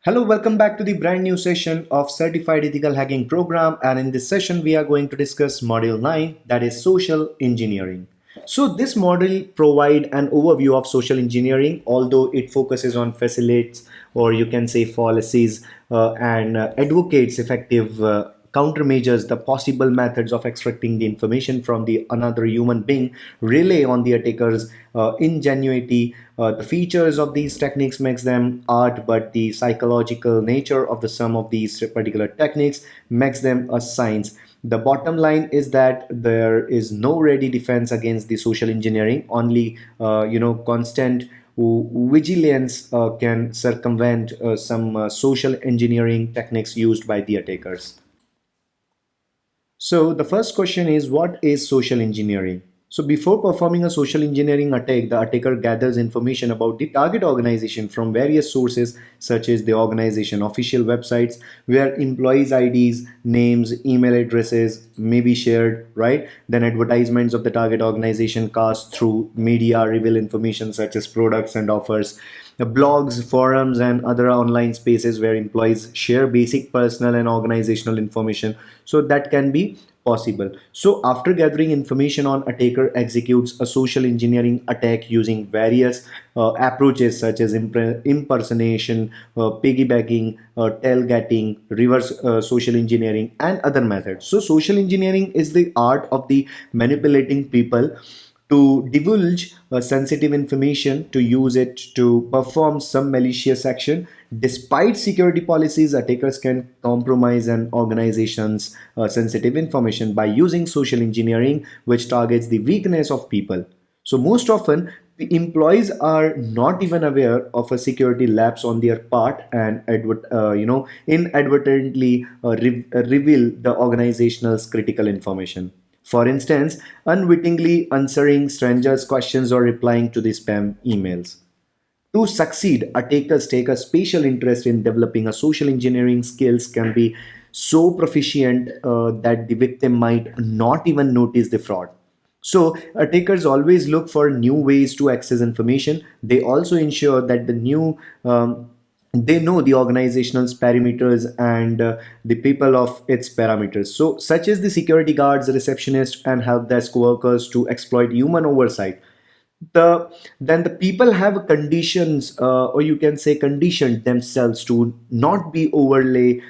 Hello, welcome back to the brand new session of Certified Ethical Hacking Program. And in this session, we are going to discuss Module 9, that is social engineering. So this module provide an overview of social engineering, although it focuses on facilitates, or you can say policies, and advocates effective countermeasures, the possible methods of extracting the information from the another human being, rely on the attackers ingenuity. The features of these techniques makes them art, but the psychological nature of the some of these particular techniques makes them a science. The bottom line is that there is no ready defense against the social engineering. Only constant vigilance can circumvent some social engineering techniques used by the attackers. So the first question is, what is social engineering? So before performing a social engineering attack, the attacker gathers information about the target organization from various sources such as the organization official websites, where employees IDs, names, email addresses may be shared, right? Then advertisements of the target organization cast through media reveal information such as products and offers. The blogs, forums, and other online spaces where employees share basic personal and organizational information. So that can be possible. So after gathering information on, attacker executes a social engineering attack using various approaches such as impersonation, piggybacking, tailgating, reverse social engineering, and other methods. So social engineering is the art of the manipulating people to divulge sensitive information, to use it to perform some malicious action. Despite security policies, attackers can compromise an organization's sensitive information by using social engineering, which targets the weakness of people. So most often, the employees are not even aware of a security lapse on their part, and inadvertently reveal the organization's critical information. For instance, unwittingly answering strangers' questions or replying to the spam emails. To succeed, attackers take a special interest in developing a social engineering skills can be so proficient that the victim might not even notice the fraud. So attackers always look for new ways to access information. They also ensure that they know the organization's parameters and the people of its parameters. So such as the security guards, receptionists, and help desk workers to exploit human oversight. The then the people have conditions, or you can say conditioned themselves to not be overly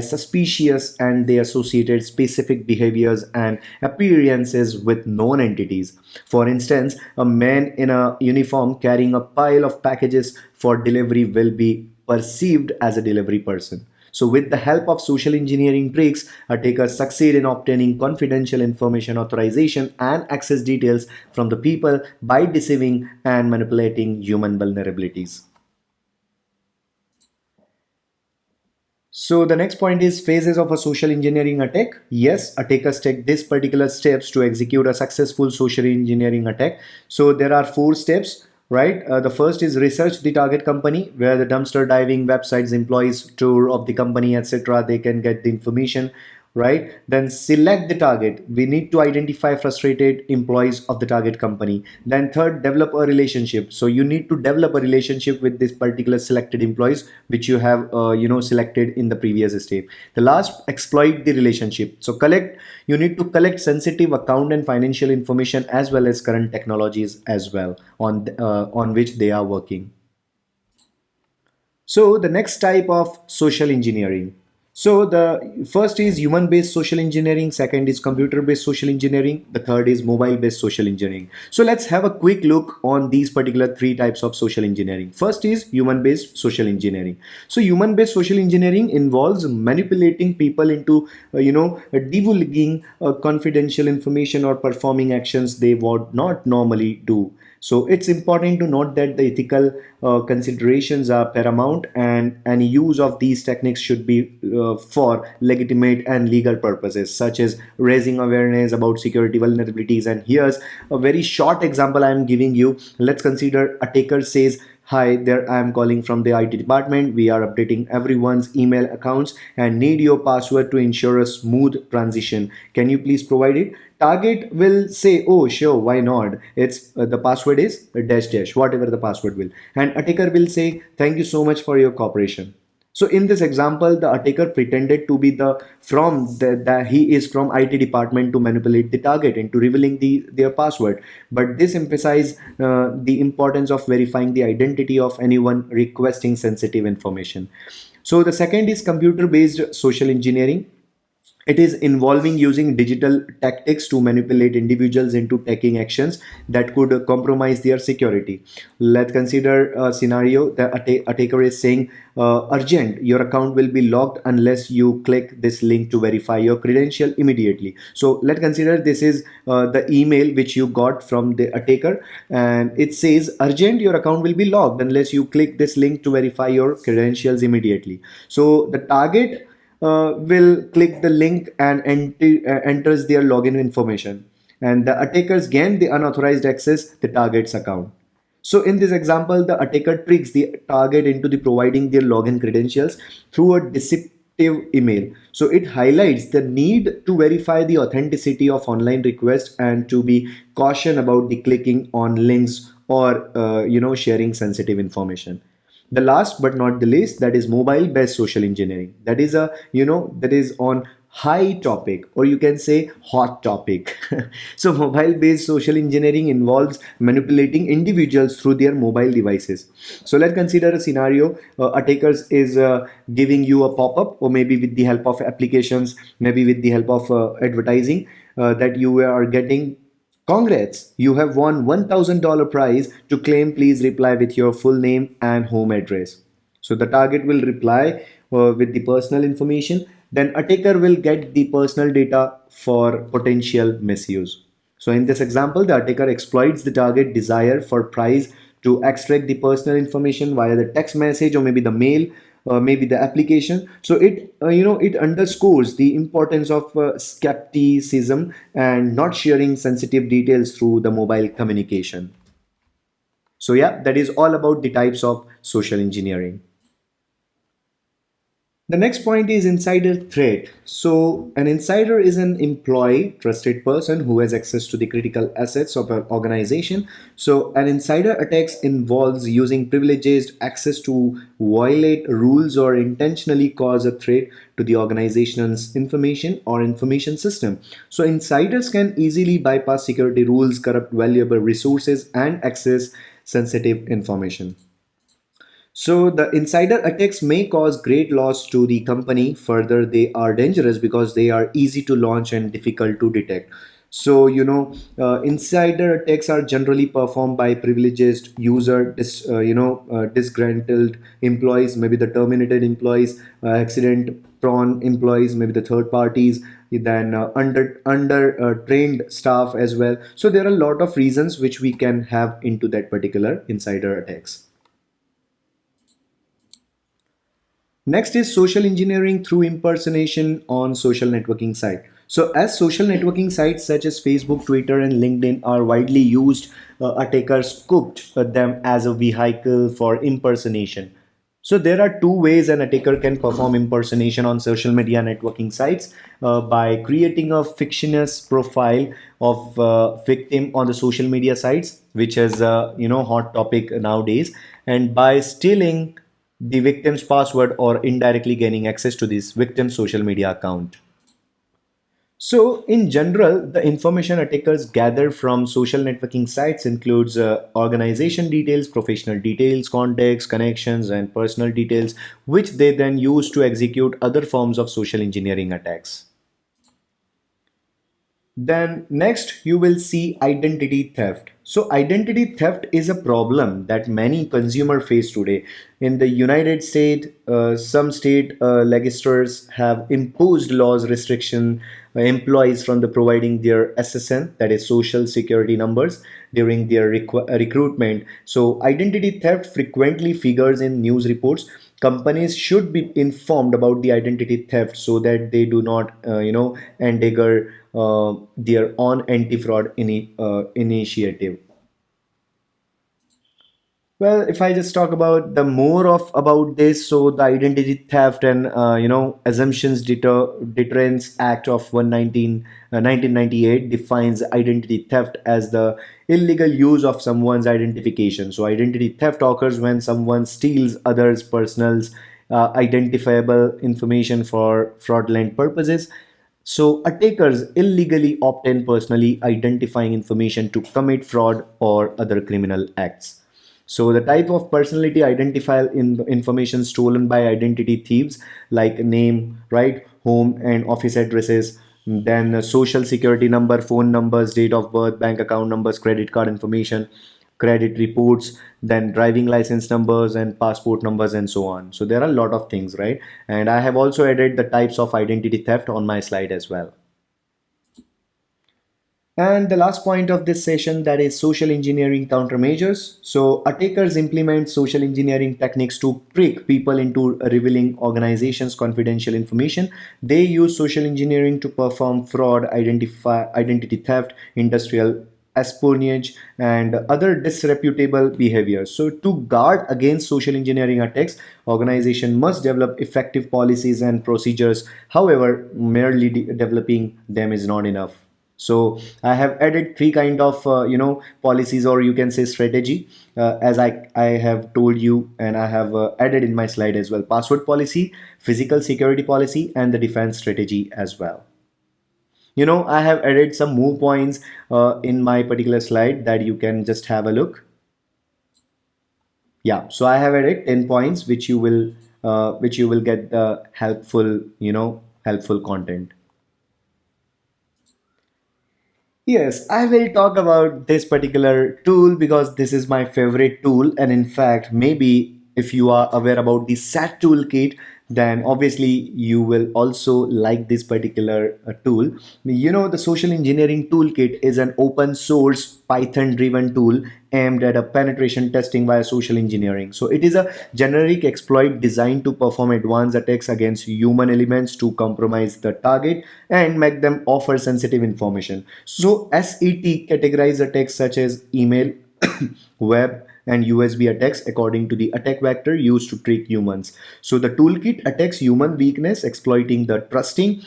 suspicious, and they associated specific behaviors and appearances with known entities. For instance, a man in a uniform carrying a pile of packages for delivery will be perceived as a delivery person. So, with the help of social engineering tricks, attackers succeed in obtaining confidential information, authorization, and access details from the people by deceiving and manipulating human vulnerabilities. So the next point is phases of a social engineering attack. Yes, attackers take these particular steps to execute a successful social engineering attack. So there are four steps, right? The first is research the target company, where the dumpster diving websites, employees tour of the company, etc. They can get the information, right? Then select the target. We need to identify frustrated employees of the target company. Then third, develop a relationship. So you need to develop a relationship with this particular selected employees which you have selected in the previous step. The last, exploit the relationship. So you need to collect sensitive account and financial information as well as current technologies as well on which they are working. So the next type of social engineering. So the first is human-based social engineering, second is computer-based social engineering, the third is mobile-based social engineering. So let's have a quick look on these particular three types of social engineering. First is human-based social engineering. So human-based social engineering involves manipulating people into divulging confidential information or performing actions they would not normally do. So it's important to note that the ethical considerations are paramount, and any use of these techniques should be for legitimate and legal purposes, such as raising awareness about security vulnerabilities. And here's a very short example I'm giving you. Let's consider attacker says, "Hi there, I am calling from the IT department. We are updating everyone's email accounts and need your password to ensure a smooth transition. Can you please provide it?" Target will say, "Oh, sure, why not? It's the password is dash dash, whatever the password will." And attacker will say, "Thank you so much for your cooperation." So in this example, the attacker pretended to be the he is from IT department to manipulate the target into revealing their password. But this emphasizes the importance of verifying the identity of anyone requesting sensitive information. So the second is computer-based social engineering. It is involving using digital tactics to manipulate individuals into taking actions that could compromise their security. Let's consider a scenario. The attacker is saying, urgent, your account will be locked unless you click this link to verify your credential immediately. So let's consider this is the email which you got from the attacker, and it says, urgent, your account will be locked unless you click this link to verify your credentials immediately. So the target will click the link and enters their login information, and the attackers gain the unauthorized access the target's account. So in this example, the attacker tricks the target into the providing their login credentials through a deceptive email. So it highlights the need to verify the authenticity of online requests and to be caution about the clicking on links or sharing sensitive information. The last but not the least, that is mobile based social engineering. That is that is on high topic, or you can say hot topic. So mobile based social engineering involves manipulating individuals through their mobile devices. So let's consider a scenario. Attackers is giving you a pop-up, or maybe with the help of applications, maybe with the help of advertising, that you are getting, congrats, you have won $1,000 prize. To claim, please reply with your full name and home address. So the target will reply with the personal information. Then attacker will get the personal data for potential misuse. So in this example, the attacker exploits the target desire for prize to extract the personal information via the text message or maybe the mail, maybe the application. So it underscores the importance of skepticism and not sharing sensitive details through the mobile communication. So yeah, that is all about the types of social engineering. The next point is insider threat. So, an insider is an employee, trusted person who has access to the critical assets of an organization. So, an insider attacks involves using privileged access to violate rules or intentionally cause a threat to the organization's information or information system. So, insiders can easily bypass security rules, corrupt valuable resources, and access sensitive information. So the insider attacks may cause great loss to the company. Further, they are dangerous because they are easy to launch and difficult to detect. So insider attacks are generally performed by privileged user, disgruntled employees, maybe the terminated employees, accident-prone employees, maybe the third parties, then under trained staff as well. So there are a lot of reasons which we can have into that particular insider attacks. Next is social engineering through impersonation on social networking site. So as social networking sites such as Facebook, Twitter, and LinkedIn are widely used, attackers cooked them as a vehicle for impersonation. So there are two ways an attacker can perform impersonation on social media networking sites, by creating a fictitious profile of victim on the social media sites, which is hot topic nowadays, and by stealing the victim's password or indirectly gaining access to this victim's social media account. So, in general, the information attackers gather from social networking sites includes organization details, professional details, contacts, connections, and personal details, which they then use to execute other forms of social engineering attacks. Then next you will see identity theft. So identity theft is a problem that many consumer face today. In the United States, some state legislators have imposed laws restriction employees from the providing their SSN, that is social security numbers, during their recruitment. So identity theft frequently figures in news reports. Companies should be informed about the identity theft so that they do not endanger their own anti-fraud initiative. Well, if I just talk about the more of about this, so the Identity Theft and Assumptions Deterrence Act of 1998 defines identity theft as the illegal use of someone's identification. So identity theft occurs when someone steals others' personal identifiable information for fraudulent purposes. So attackers illegally obtain personally identifying information to commit fraud or other criminal acts. So the type of personality identifier in information stolen by identity thieves, like name, right, home and office addresses, then social security number, phone numbers, date of birth, bank account numbers, credit card information, credit reports, then driving license numbers and passport numbers and so on. So there are a lot of things, right? And I have also added the types of identity theft on my slide as well. And the last point of this session, that is social engineering countermeasures. So attackers implement social engineering techniques to trick people into revealing organizations' confidential information. They use social engineering to perform fraud, identity theft, industrial espionage, and other disreputable behaviors. So to guard against social engineering attacks, organization must develop effective policies and procedures. However, merely developing them is not enough. So I have added three kind of policies, or you can say strategy, as I have told you, and I have added in my slide as well: password policy, physical security policy, and the defense strategy as well. I have added some more points in my particular slide that you can just have a look. Yeah, so I have added 10 points which you will get the helpful content. Yes, I will talk about this particular tool because this is my favorite tool. And in fact, maybe if you are aware about the SAT toolkit, then obviously you will also like this particular tool. The social engineering toolkit is an open source Python driven tool aimed at a penetration testing via social engineering. So it is a generic exploit designed to perform advanced attacks against human elements to compromise the target and make them offer sensitive information. So SET categorize attacks such as email, web, and USB attacks according to the attack vector used to trick humans. So the toolkit attacks human weakness, exploiting the trusting,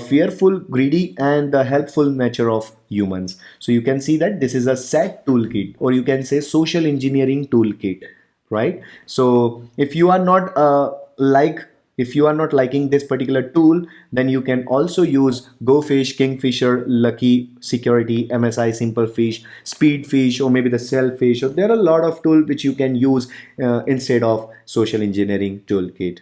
fearful, greedy, and the helpful nature of humans. So you can see that this is a SET toolkit, or you can say social engineering toolkit, right? So if you are not liking this particular tool, then you can also use GoFish, Kingfisher, Lucky Security, MSI, Simple Fish, Speedfish, or maybe the Selfish. So there are a lot of tools which you can use instead of social engineering toolkit.